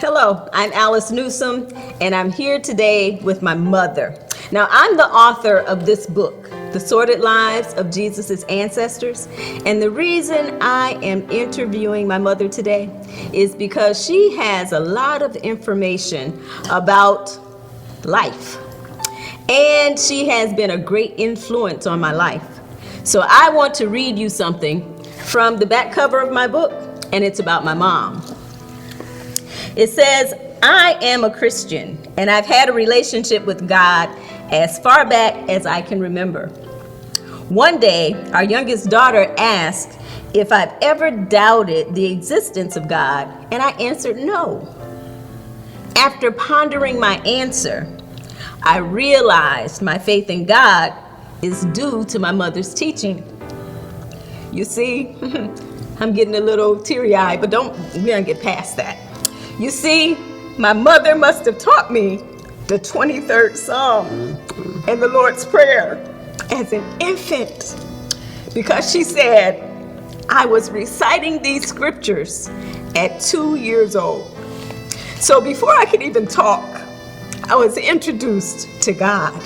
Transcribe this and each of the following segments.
Hello, I'm Alice Newsom, and I'm here today with my mother. Now, I'm the author of this book, The Sordid Lives of Jesus' Ancestors, and the reason I am interviewing my mother today is because she has a lot of information about life, and she has been a great influence on my life. So I want to read you something from the back cover of my book, and it's about my mom. It says, I am a Christian, and I've had a relationship with God as far back as I can remember. One day, our youngest daughter asked if I've ever doubted the existence of God, and I answered no. After pondering my answer, I realized my faith in God is due to my mother's teaching. You see, I'm getting a little teary-eyed, but we're gonna get past that. You see, my mother must have taught me the 23rd Psalm and the Lord's Prayer as an infant, because she said I was reciting these scriptures at 2 years old. So before I could even talk, I was introduced to God.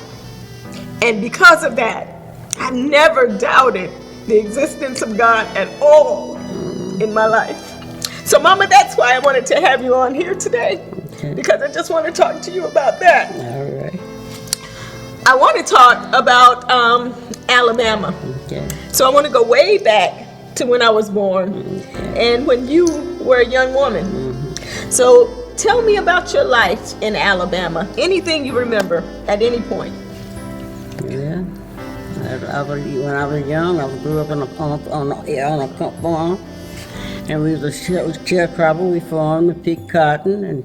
And because of that, I never doubted the existence of God at all in my life. So, Mama, that's why I wanted to have you on here today, because I just want to talk to you about that. All right. I want to talk about Alabama. Okay. So I want to go way back to when I was born and when you were a young woman. So tell me about your life in Alabama. Anything you remember at any point. Yeah. When I was young, I grew up on a farm. And we was a sharecropper. We farmed and picked cotton and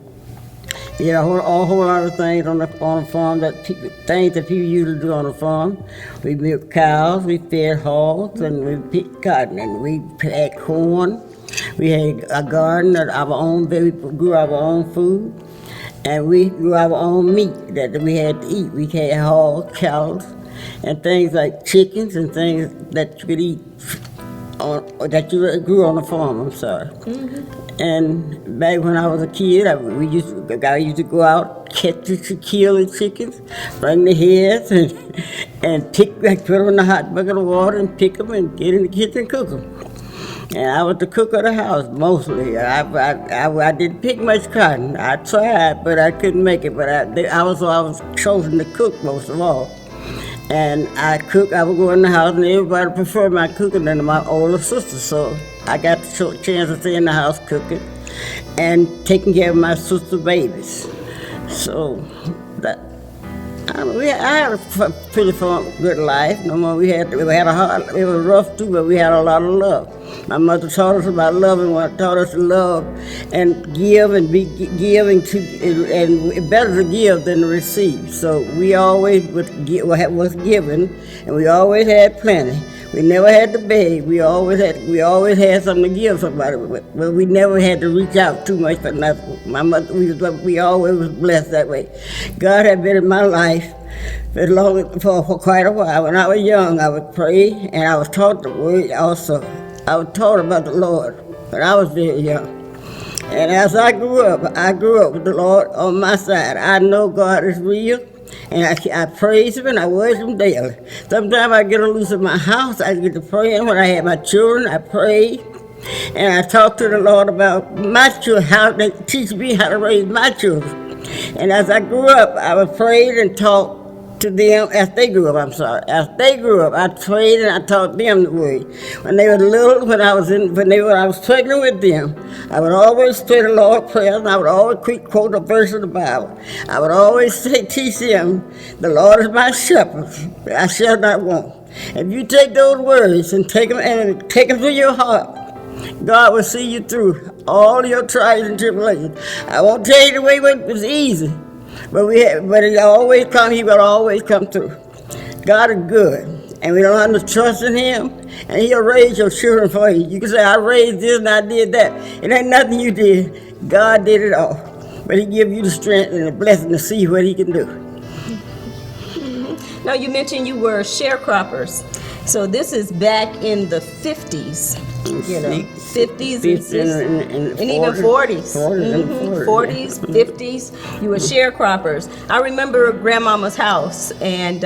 did a whole lot of things on the farm things that people usually do on the farm. We milked cows, we fed hogs, and we picked cotton, and we had corn. We had a garden of our own. We grew our own food, and we grew our own meat that we had to eat. We had hogs, cows, and things like chickens and things that you could eat. That you grew on the farm, I'm sorry. And back when I was a kid, I used to go out, kill the chickens, bring the heads, and put them in a hot bucket of water and pick them and get in the kitchen and cook them. And I was the cook of the house, mostly. I didn't pick much cotton. I tried, but I couldn't make it. But I was chosen to cook most of all. And I would go in the house, and everybody preferred my cooking than my older sister. So I got the chance to stay in the house cooking and taking care of my sister's babies. So I had a pretty good life. No more, it was rough too, but we had a lot of love. My mother taught us about loving, taught us to love and give and be giving and better to give than to receive. So we always was given, and we always had plenty. We never had to beg. We always had something to give somebody, but we never had to reach out too much for nothing. My mother, we always was blessed that way. God had been in my life for quite a while. When I was young, I would pray, and I was taught the word also. I was taught about the Lord when I was very young. And as I grew up with the Lord on my side. I know God is real, and I praise Him and I worship Him daily. Sometimes I get a loose in my house. I get to praying. When I had my children, I prayed. And I talked to the Lord about my children, how they teach me how to raise my children. And as I grew up, I would pray and talk to them as they grew up. I prayed and I taught them the word. When they were little, when I was pregnant with them, I would always pray the Lord's Prayer, and I would always quote a verse of the Bible. I would always teach them, the Lord is my shepherd, I shall not want. If you take those words and take them to your heart, God will see you through all your trials and tribulations. I won't tell you the way it was easy. But it always come. He will always come through. God is good, and we don't have to trust in Him, and He'll raise your children for you. You can say, I raised this and I did that. It ain't nothing you did. God did it all. But He give you the strength and the blessing to see what He can do. Now, you mentioned you were sharecroppers. So this is back in the 50s, you know. 50s and 60s, and even 40s. 40s, 50s. You were sharecroppers. I remember Grandmama's house, and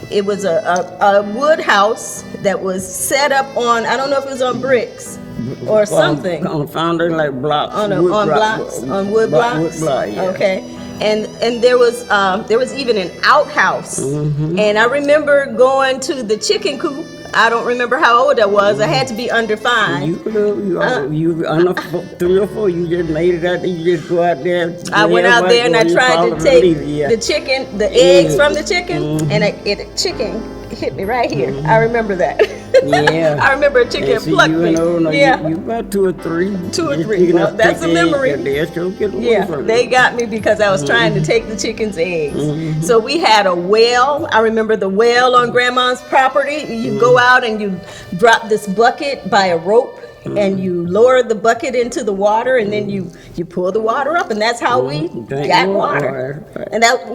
it was a wood house that was set up on, I don't know if it was on bricks or something. On foundation like blocks. On wood blocks. Wood block, yeah. Okay. And there was even an outhouse. And I remember going to the chicken coop. I don't remember how old I was. I had to be under 5. You on 3 or 4, you just made it out there. You just go out there. I went out there and I tried to take the chicken, the eggs from the chicken, and the chicken hit me right here. I remember that. Yeah. I remember a chicken plucked me. You about 2 or 3. 2 or 3. Well, that's a memory. Yeah, they got me because I was trying to take the chicken's eggs. So we had a well. I remember the well on Grandma's property. You go out and you drop this bucket by a rope. And you lower the bucket into the water, and then you pull the water up, and that's how we got water. And that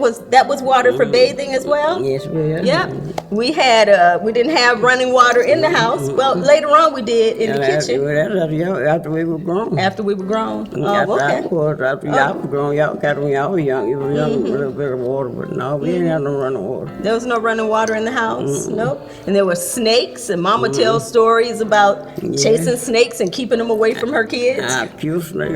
was water for bathing as well. Yes, we had. Yeah, we didn't have running water in the house. Well, later on we did in the kitchen. After we were grown. After we were grown. Oh, After okay. y'all were grown, y'all got when y'all were young. You were young with a little bit of water, but no, we didn't have no running water. There was no running water in the house. Nope. And there were snakes, and Mama tells stories about chasing snakes and keeping them away from her kids. I killed snake.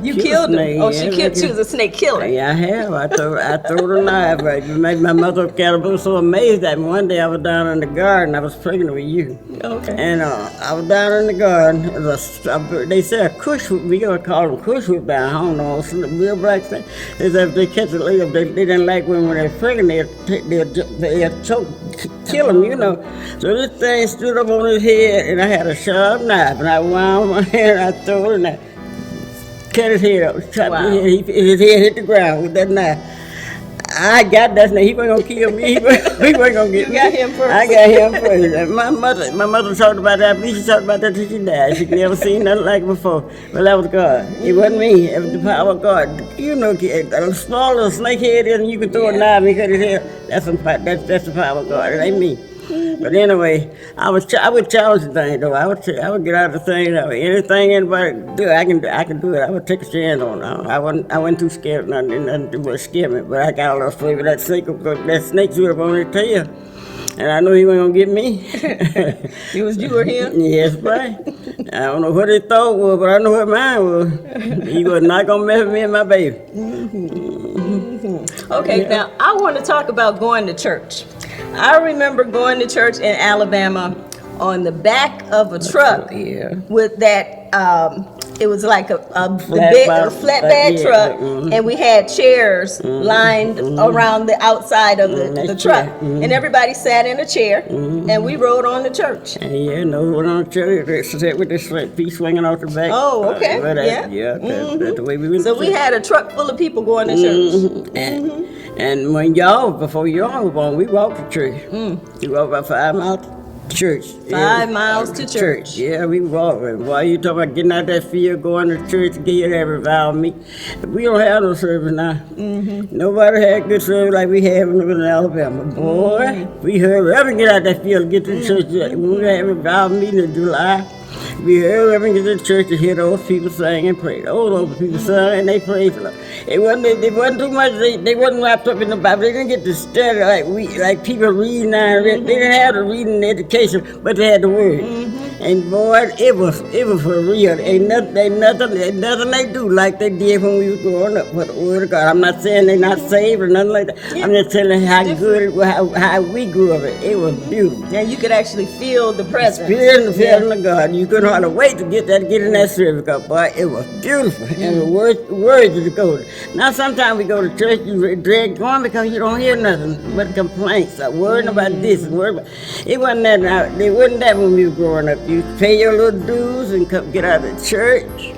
You killed them? Oh, she was a snake killer. Yeah, I have. I threw the knife. Right. My mother was so amazed at me. One day I was down in the garden. I was pregnant with you. Okay. And I was down in the garden. They said a cush whip. We gonna call them cush whip down home. Real black thing. They said if they catch a lady, they didn't like when they're pregnant, they'd choke, kill them, you know. So this thing stood up on his head, and I had a sharp knife, and I wound my hand, and I threw it, and I cut his head up. His head hit the ground with that knife. I got that snake. He wasn't gonna kill me. He wasn't gonna get me. You got him first. I got him first. And my mother talked about that. She talked about that till she died. She never seen nothing like it before. But that was God. It wasn't me. It was the power of God. You know, a small little snake head is, and you can throw a knife and cut his head. That's the power of God. It ain't me. But anyway, I would challenge the thing though. I would get out of the thing. Anything anybody do, I can do it. I would take a chance on it. I wasn't too scared. Nothing would scare me. But I got a little afraid of that snake. That snake stood up on his tail, and I knew he wasn't gonna get me. It was you or him? Yes, right. I don't know what his thought was, but I know what mine was. He was not gonna mess with me and my baby. Okay, now I want to talk about going to church. I remember going to church in Alabama on the back of a truck with that, it was like a flatbed truck, and we had chairs lined around the outside of the truck. And everybody sat in a chair, and we rode on to church. And rode on to church, sat with this piece swinging off the back. Oh, okay. That's the way we went. So we had a truck full of people going to church. And when before y'all were born, we walked to church. We walked about 5 miles to church. 5 miles to church. Yeah, we walked. Why you talking about getting out that field, going to church to get that revival meet? We don't have no service now. Nobody had good service like we have in Alabama. Boy, we hurry up and get out that field and get to the church. When we had revival meeting in July, we hurry up and get to the church to hear those people sing and pray. Those people sing and they praise the Lord. It wasn't too much. They wasn't wrapped up in the Bible. They didn't get to study like people reading now. They didn't have the reading and education, but they had the word. And boy, it was for real. Ain't nothing they do like they did when we were growing up for the word of God. I'm not saying they're not saved or nothing like that. I'm just telling you how good it was, how we grew up. It was beautiful. Yeah, you could actually feel the presence. Feel the feeling of God. You couldn't hardly wait to get in that service. Because, boy, it was beautiful. And the words to go to. Now sometimes we go to church, you drag going because you don't hear nothing but complaints. Worrying about this and worrying about. It wasn't that now. It wasn't that when we were growing up. You pay your little dues and come get out of the church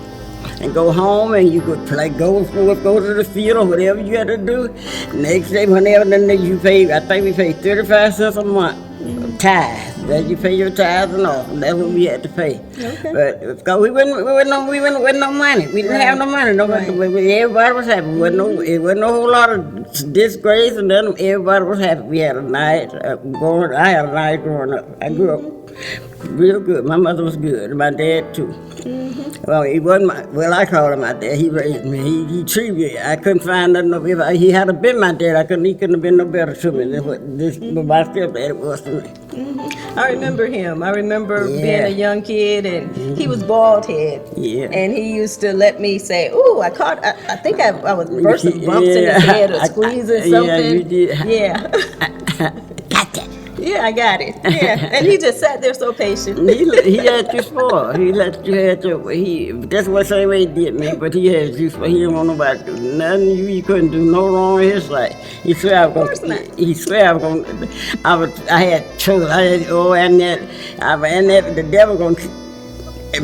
and go home, and you could go to the field or whatever you had to do. Next day, whenever you pay, I think we paid 35 cents a month tithes. That you pay your tithes and all. That's what we had to pay. Okay. But because we wasn't no money. We didn't have no money. Nobody, everybody was happy. It wasn't no whole lot of disgrace, and then everybody was happy. We had a night I had a night growing up. I grew up real good. My mother was good, and my dad too. Well, he wasn't I called him my dad. He raised me. He treated me. I couldn't find nothing. If he had been my dad, he couldn't have been no better to me than what my stepdad was to me. I remember him. I remember being a young kid, and he was bald head. Yeah. And he used to let me say, "Ooh, I think I was bursting bumps in his head or squeezing something." Yeah, you did. Yeah. Gotcha. Yeah, I got it. Yeah, and he just sat there so patient. He had you spoiled. He let you have your. That's what same way he did, man. But he had you spoiled. He didn't want nobody to do nothing. You couldn't do no wrong in his life. He swear I was gonna. He swear I was gonna. I had children. The devil gonna.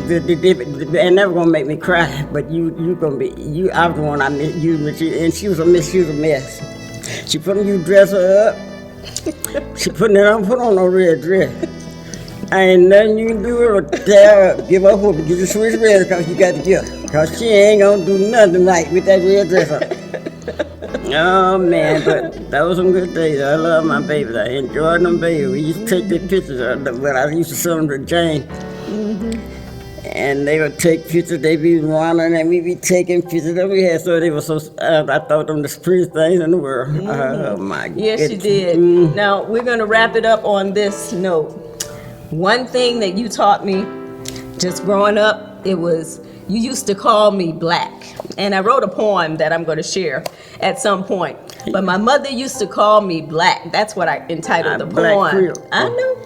They're never gonna make me cry. But you gonna be. I was the one I miss you, and she was a mess. She put you dress her up. She put on no red dress. I ain't nothing you can do or tell her, give up hope, get the switch red because you got to give her. Because she ain't going to do nothing tonight with that red dress on. Oh, man, but that was some good days. I love my babies. I enjoyed them babies. We used to take their pictures of them, but I used to send them to Jane. And they would take pictures, they be running, and we be taking pictures that we had. So they were so, I thought them the prettiest things in the world. Oh my goodness. Yes, you did. Now, we're going to wrap it up on this note. One thing that you taught me just growing up, it was, you used to call me black. And I wrote a poem that I'm going to share at some point. But my mother used to call me black. That's what I entitled the Black poem. Creole. I know.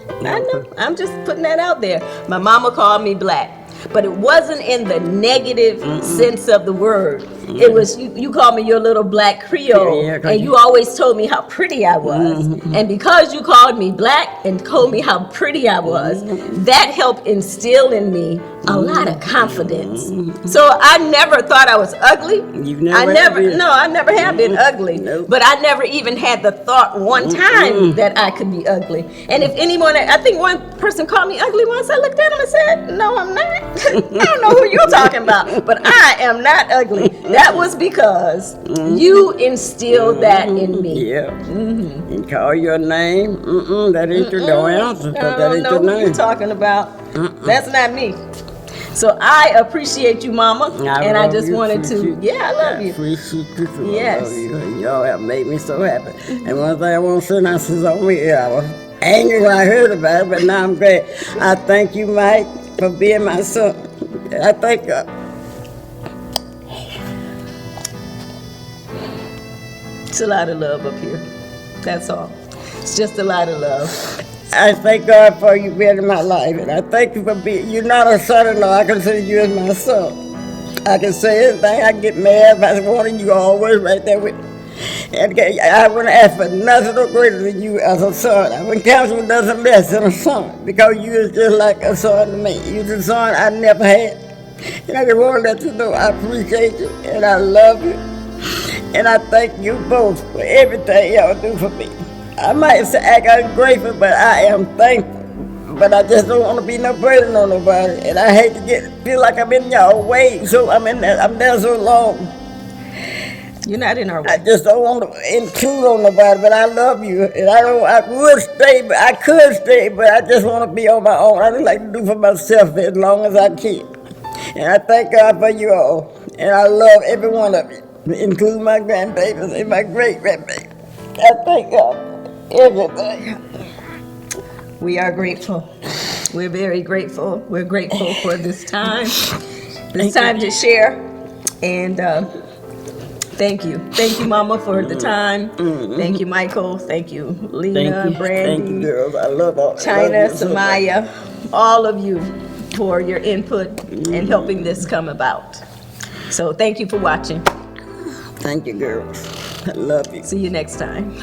I'm just putting that out there. My mama called me black. But it wasn't in the negative sense of the word. It was, you called me your little black Creole, and you always told me how pretty I was. And because you called me black and told me how pretty I was, that helped instill in me a lot of confidence. So I never thought I was ugly. I never have been ugly. But I never even had the thought one time that I could be ugly. And if anyone, I think one person called me ugly once, I looked at him and said, "No, I'm not." I don't know who you're talking about, but I am not ugly. That was because you instilled that in me. Yeah. And call your name. That ain't your no answer. I That don't ain't know your who name. you're talking about. That's not me. So I appreciate you, Mama, and I just wanted to. Yeah, I love you. Appreciate you too. Yes. I love you. Y'all have made me so happy. And one thing I want to say now, since on me, I was angry when I heard about it, but now I'm glad. I thank you, Mike, for being my son. I thank God. It's a lot of love up here. That's all. It's just a lot of love. I thank God for you being in my life, and I thank you for being. You're not a son-in-law. I consider you as my son. I can say anything. I get mad if I want you always right there with me. And I wouldn't ask for nothing no greater than you as a son. I wouldn't counsel with nothing less than a son, because you is just like a son to me. You're the son I never had. And I just want to let you know I appreciate you, and I love you. And I thank you both for everything y'all do for me. I might say act ungrateful, but I am thankful. But I just don't want to be no burden on nobody. And I hate to feel like I'm in y'all way. So I'm there so long. You're not in our way. I just don't want to intrude on nobody, but I love you. And I would stay, but I could stay, but I just want to be on my own. I just like to do for myself as long as I can. And I thank God for you all. And I love every one of you, including my grandbabies and my great-grandbabies. I thank God for everything. We are grateful. We're very grateful. We're grateful for this time. This time to share. And thank you. Thank you, Mama, for the time. Thank you, Michael. Thank you, Lena, Brandy. Thank you, girls. I love all. China, Samaya, all of you for your input and helping this come about. So thank you for watching. Thank you, girls. I love you. See you next time.